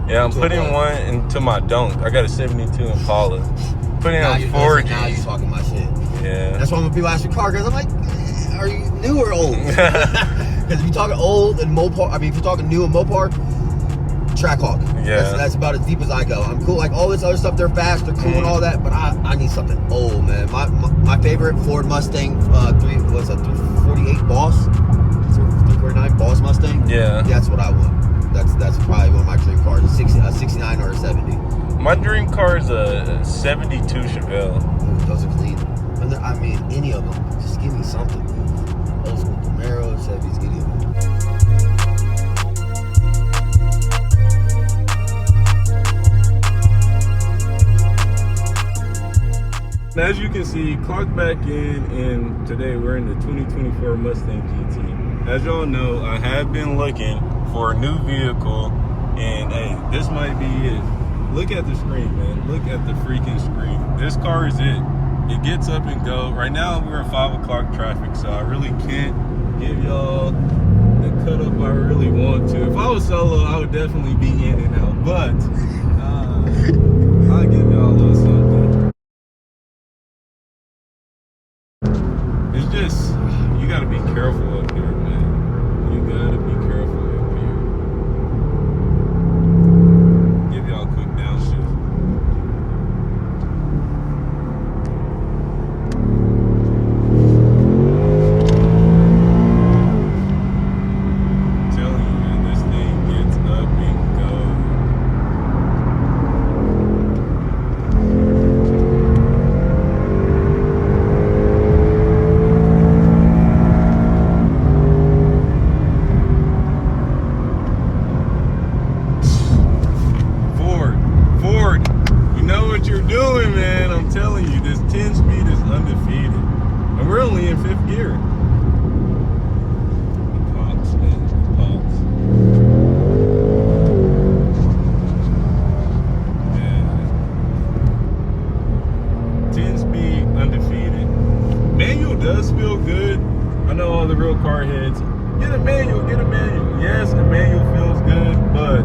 Yeah, I'm putting one into my dunk. I got a 72 Impala. Putting on 4G. Now you're talking my shit. Yeah. That's why when people ask your car, because I'm like, are you new or old? Because if you're talking old and Mopar, I mean, if you're talking new and Mopar, Trackhawk. Yeah. That's about as deep as I go. I'm cool. Like all this other stuff, they're fast, they're cool and all that, but I need something old, man. My favorite Ford Mustang, 348 Boss, 349 Boss Mustang. Yeah. That's what I want. That's probably one of my dream cars, a 69 or a 70. My dream car is a 72 Chevelle. Ooh, those are clean. And I mean, any of them. Just give me something. Old school Camaro, Chevys, any of them. As you can see, clock back in, and today we're in the 2024 Mustang GT. As y'all know, I have been looking for a new vehicle, and hey, this might be it. Look at the screen, man. Look at the freaking screen. This car is it. It gets up and go. Right now, we're in 5 o'clock traffic, so I really can't give y'all the cut up I really want to. If I was solo, I would definitely be in and out, but I'll give y'all a little something. It's just, you gotta be careful up here, man. You gotta be careful up here. Give y'all a quick downshift. I'm telling you, man, this thing gets up and goes. You're doing, man. I'm telling you, this 10-speed is undefeated, and we're only in 5th gear. The pops, man, the pops. Yeah. 10-speed, undefeated. Manual does feel good. I know all the real car heads. Get a manual, get a manual. Yes, a manual feels good, but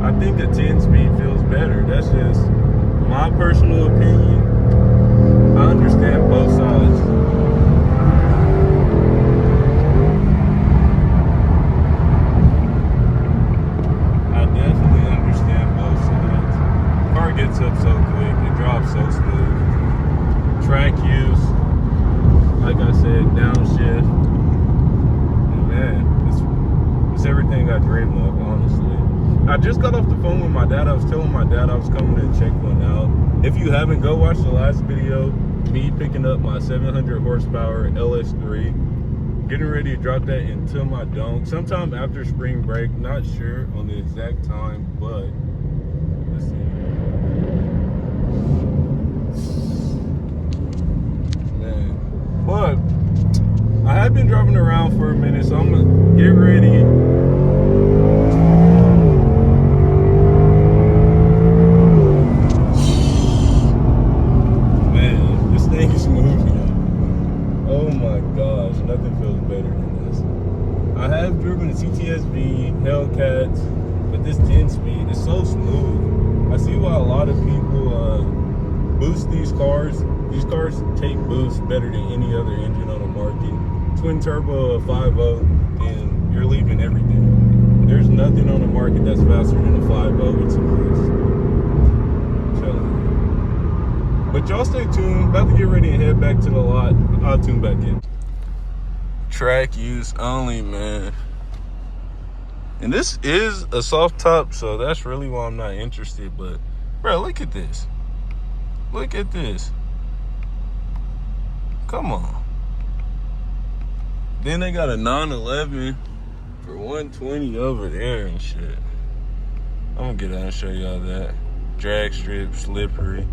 I think a 10-speed feels better. That's just my personal opinion. I understand both sides. I definitely understand both sides. Car gets up so quick, it drops so smooth. Track use, like I said, downshift. And man, it's everything I dream of, honestly. I just got off the phone with my dad. I was telling my dad I was coming to check one out. If you haven't, go watch the last video. Me picking up my 700 horsepower LS3. Getting ready to drop that into my dunk sometime after spring break. Not sure on the exact time, but let's see. Man. But I have been driving around for a minute, so I'm gonna get ready. Nothing feels better than this. I have driven a CTSV, Hellcats, but this 10-speed is so smooth. I see why a lot of people boost these cars. These cars take boost better than any other engine on the market. Twin turbo 5.0, and you're leaving everything. There's nothing on the market that's faster than a 5.0 with some boost. I'm telling you. But y'all stay tuned. About to get ready and head back to the lot. I'll tune back in. Track use only, man. And this is a soft top, so that's really why I'm not interested. But bro, look at this. Look at this. Come on. Then they got a 911 for 120 over there and shit. I'm gonna get out and show y'all that. Drag strip, slippery.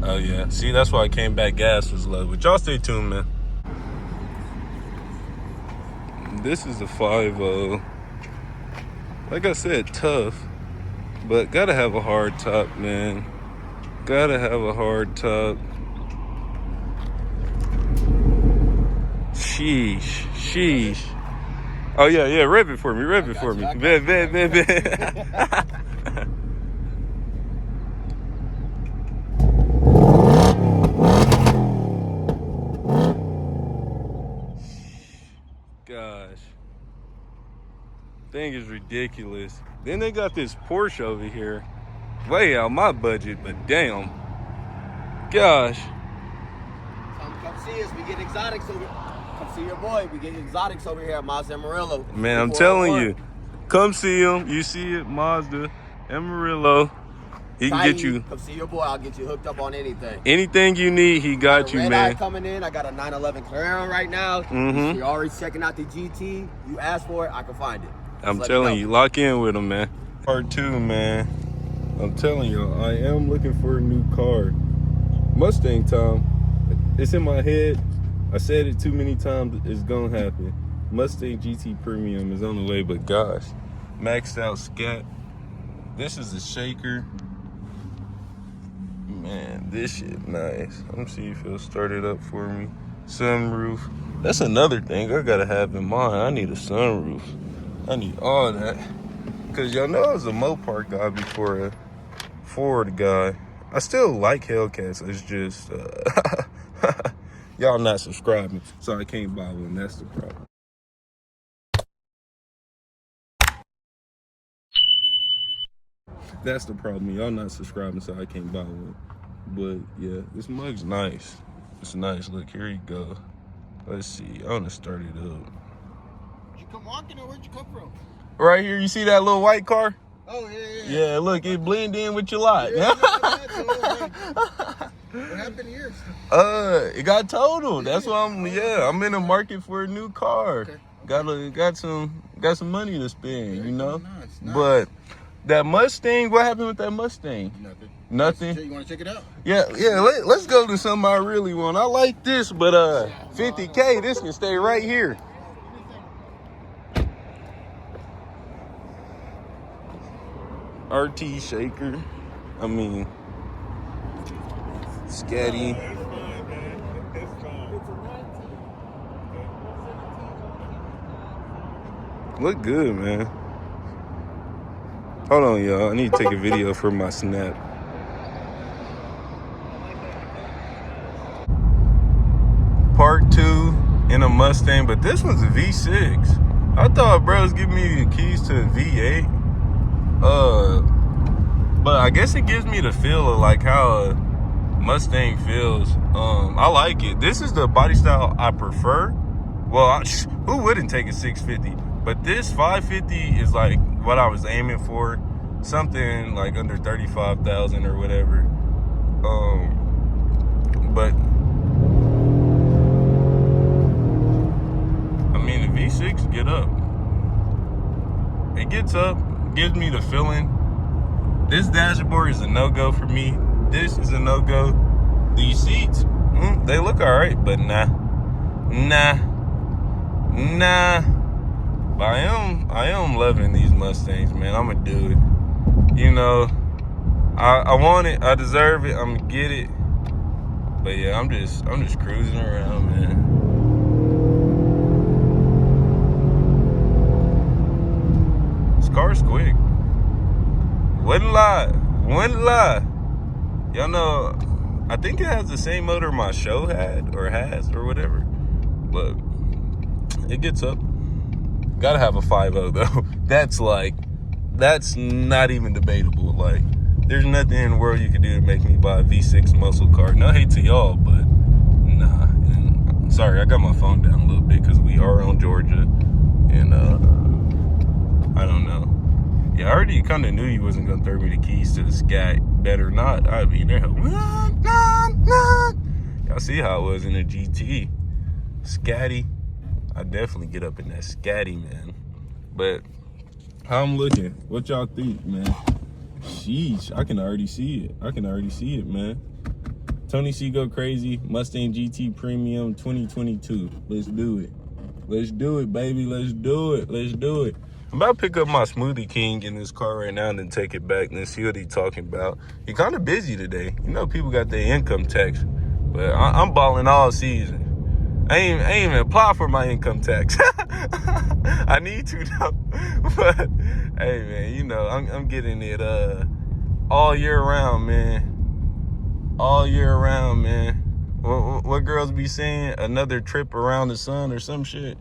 Oh yeah, see, that's why I came back, gas was low. But y'all stay tuned, man. This is a 5.0. Like I said, tough, but gotta have a hard top, man. Gotta have a hard top. Sheesh, sheesh. Oh yeah, rev it for me, rev it for me. Bet. thing is ridiculous. Then they got this Porsche over here. Way out my budget, but damn. Gosh. Come see us. We get exotics over here. Come see your boy. We get exotics over here at Mazda Amarillo. Man, I'm telling you. Come see him. You see it, Mazda Amarillo. He can get you. Come see your boy. I'll get you hooked up on anything. Anything you need, he got you, Red man. Eye coming in. I got a 911 Carrera right now. Mm-hmm. You're already checking out the GT. You asked for it, I can find it. I'm telling you, lock in with him, man. Part 2, man. I'm telling you, I am looking for a new car. Mustang time. It's in my head. I said it too many times. It's gonna happen. Mustang GT Premium is on the way, but gosh, maxed out scat. This is a shaker. Man, this shit nice. Let me see if it'll start it up for me. Sunroof. That's another thing I gotta have in mind. I need a sunroof. I need all that. Cause y'all know I was a Mopar guy before a Ford guy. I still like Hellcats. It's just y'all not subscribing, so I can't buy one. That's the problem. That's the problem. Y'all not subscribing, so I can't buy one. But yeah, this mug's nice. It's nice. Look, here you go. Let's see. I want to start it up. Did you come walking or where'd you come from? Right here, you see that little white car? Oh, yeah. Yeah, look, it blend in with your lot. Yeah, what happened here? It got totaled. That's why I'm in the market for a new car. Okay. Got some money to spend, you know? Nice. But that Mustang, what happened with that Mustang? Nothing. Nothing? You want to check it out? Yeah, let's go to something I really want. I like this, but $50K, this can stay right here. RT shaker. I mean, scatty. Look good, man. Hold on, y'all. I need to take a video for my snap. Part 2 in a Mustang, but this one's a V6. I thought bro was giving me the keys to a V8. But I guess it gives me the feel of like how a Mustang feels. I like it. This is the body style I prefer. Well, who wouldn't take a 650? But this 550 is like what I was aiming for. Something like under 35,000 or whatever. But I mean, the V6 get up. It gets up, gives me the feeling. This dashboard is a no-go for me. This is a no-go. These seats, they look all right, but nah. But I am loving these Mustangs, man. I'm gonna do it. You know, I want it. I deserve it. I'm gonna get it. But yeah, I'm just cruising around, man. This car's quick. Wouldn't lie. Y'all know, I think it has the same motor my show had or has or whatever. But it gets up. Gotta have a 5.0 though. That's not even debatable. Like, there's nothing in the world you can do to make me buy a V6 muscle car. No hate to y'all, but nah. And sorry, I got my phone down a little bit because we are on Georgia. And I don't know. Yeah, I already kind of knew you wasn't gonna throw me the keys to the Scat. Better not. I'd be there. Y'all see how it was in the GT. Scatty. I definitely get up in that scatty, man. But how I'm looking, what y'all think, man? Sheesh, I can already see it. Man. Tony C go crazy. Mustang GT Premium 2022. Let's do it, baby. Let's do it. I'm about to pick up my Smoothie King in this car right now and then take it back and see what he's talking about. He kind of busy today. You know, people got their income tax, but I'm balling all season. I ain't even apply for my income tax. I need to though. But hey, man, you know, I'm getting it all year round, man. All year round, man. What girls be saying? Another trip around the sun or some shit.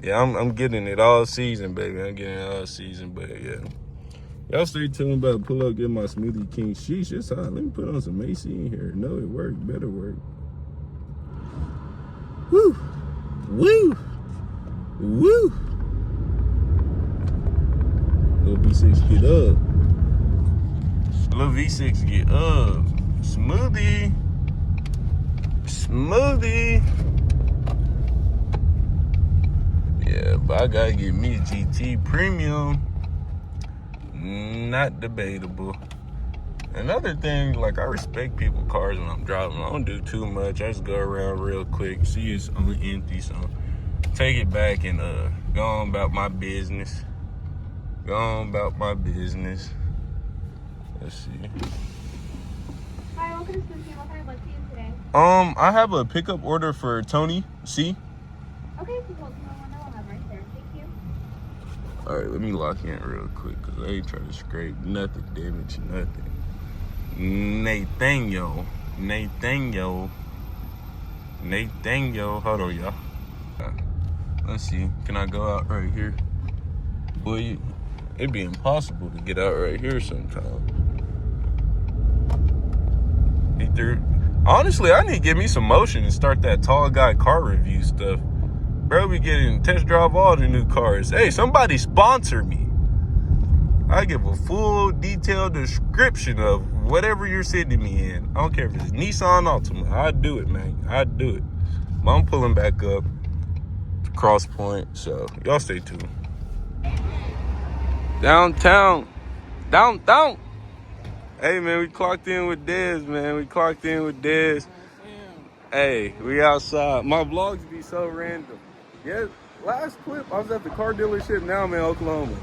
Yeah, I'm getting it all season, baby. I'm getting it all season, but yeah. Y'all stay tuned about to pull up, get my Smoothie King. Sheesh, it's hot. Let me put on some AC in here. No, it worked. Better work. Woo! Woo! Woo! Little V6 get up. Little V6 get up. Smoothie. Smoothie. Yeah, but I gotta get me a GT Premium. Not debatable. Another thing, like, I respect people's cars when I'm driving. I don't do too much. I just go around real quick. See it's only empty, so take it back and go on about my business. Go on about my business. Let's see. Hi, welcome to Smoothie. What can I look for you today? I have a pickup order for Tony C. Okay, so hold on one window. I'll have right there. Thank you. All right, let me lock in real quick because I ain't trying to scrape nothing, damage nothing. Nathaniel. Hold on, y'all. Let's see. Can I go out right here? Boy, it'd be impossible to get out right here sometime. Honestly, I need to get me some motion and start that tall guy car review stuff. Bro, be getting test drive all the new cars. Hey, somebody sponsor me. I give a full detailed description of whatever you're sending me in. I don't care if it's Nissan Altima. I'd do it, man. I'd do it. But I'm pulling back up to Cross Point, so y'all stay tuned. Downtown. Hey, man, we clocked in with Dez, man. Hey, we outside. My vlogs be so random. Yeah, last clip, I was at the car dealership. Now I'm in Oklahoma.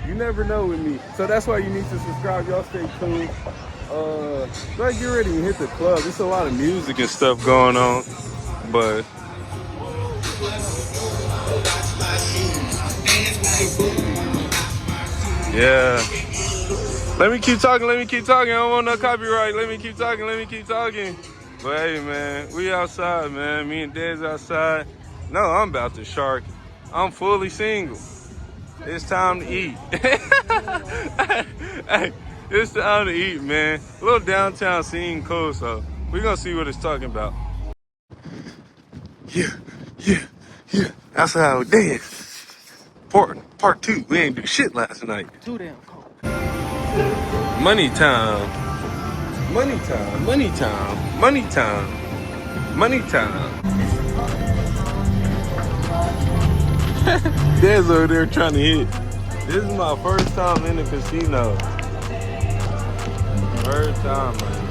You never know with me. So that's why you need to subscribe. Y'all stay tuned. Let's get ready and hit the club. There's a lot of music and stuff going on. But yeah. Let me keep talking. I don't want no copyright. Let me keep talking. But hey, man, we outside, man. Me and Dez outside. No, I'm about to shark. I'm fully single. It's time to eat. Hey, it's time to eat, man. A little downtown scene cool, so we're gonna see what it's talking about. Yeah. Outside with Dez. Part 2. We ain't do shit last night. Too damn cold. Money time. Dad's over there trying to hit. This is my first time in the casino. First time, man.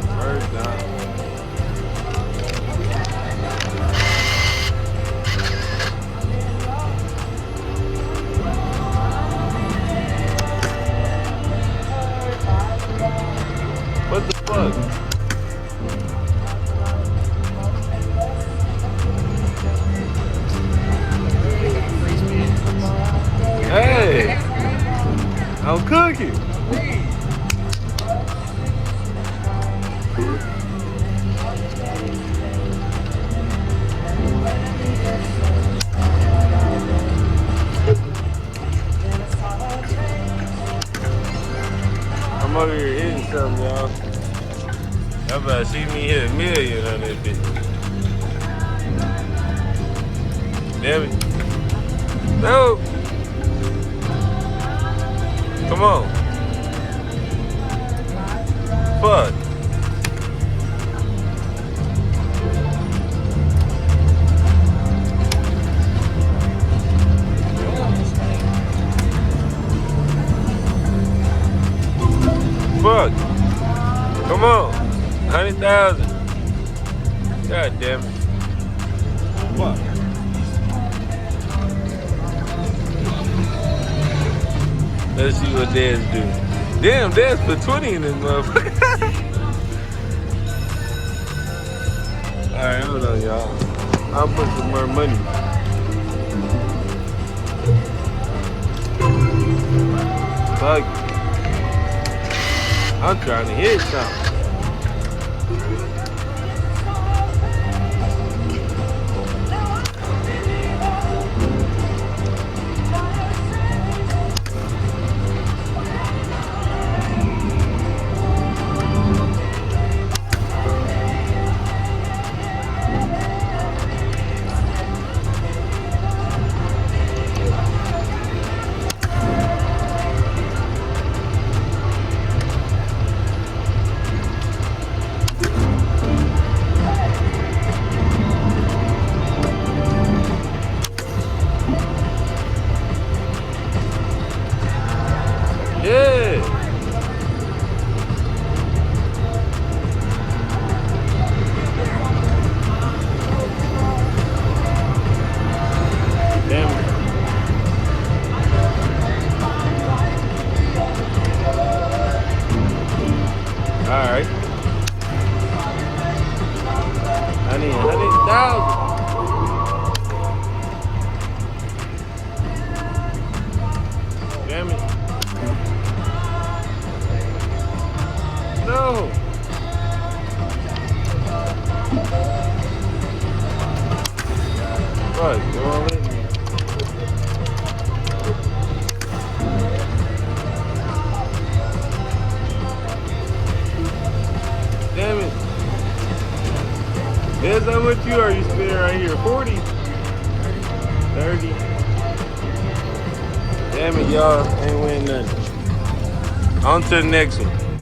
What the fuck? Hey, I'm cooking. I'm over here eating something, y'all. Y'all about to see me hit $1 million on this bitch. Damn it. No. Come on. Fuck. Fuck. Come on. 100,000. God damn it. Fuck. Let's see what Dez do. Damn, Dez put 20 in this motherfucker. Alright, hold on, y'all. I'll put some more money. Fuck. I'm trying to hit something. I need 100,000. Damn it. No. Right, go on with me. Damn it. Guess how much you are spending right here? 40? 30? Damn it, y'all. Ain't winning nothing. On to the next one.